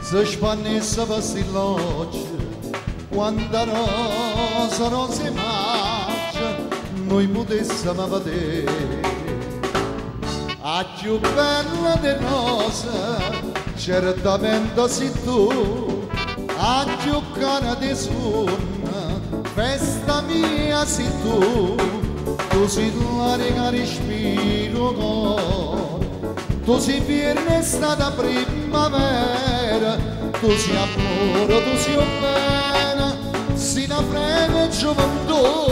se spannesse per stilloggi, quando non si mangia, noi potessimo vedere. A più bella di rosa, certamente sei tu, a più cara di suona, festa mia sei tu sei l'aria che respiro, tu sei fiernesta da primavera, tu sei amore, tu sei bene, sei una frega gioventù.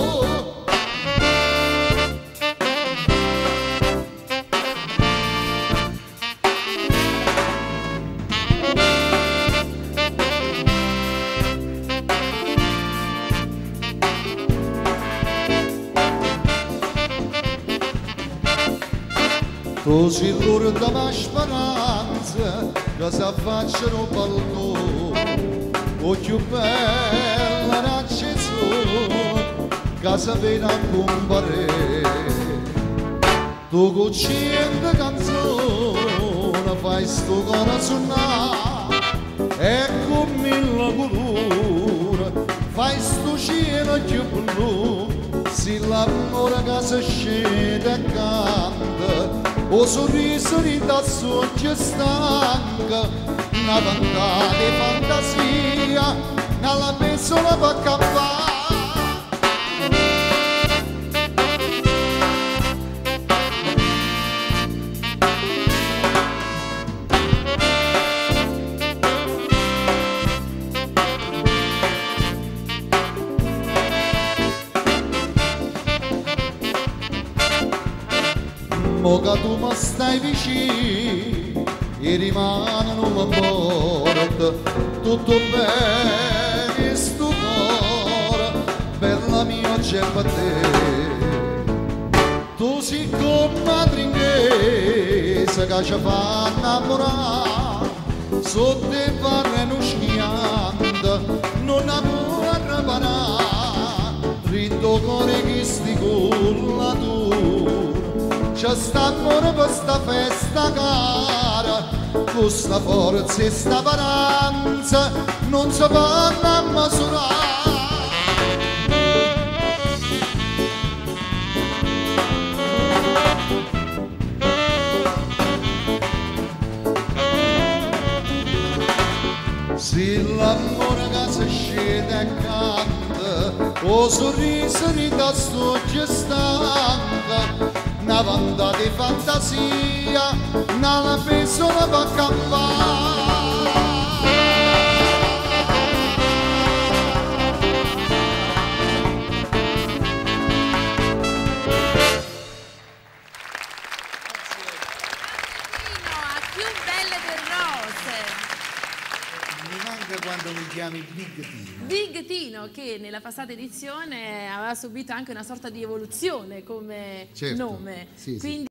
Tu sei l'ultima speranza che si affacciano al balcone, o più bella l'accesa che si viene a comparire. Tu con 100 canzoni fai sto cuore suonare e con 1000 colori fai sto cielo più blu. Se l'amore che si scende e canta, o sorriso di soggia stanca, una ventata di fantasia, nella pensola per campare. Mo che tu mi stai vicino e rimane un porta tutto bene sto cuore, bella mia c'è per te. Tu sei come madre inglese che ci fa innamorare, sotto i barre non schianta, non amore reparare, ritto cuore che sti con la tua. C'è sta amore per sta festa cara, con sta forza e sta paranza non si vanno a misurare. Se l'amore che si scende e canta, o sorriso di soggia stanca, una vanda di fantasia, nella pensola per campare. A più belle del rose. Mi manca quando mi chiami Big Tino. Big Tino, che nella passata edizione aveva subito anche una sorta di evoluzione come Certo, nome. sì, sì. Quindi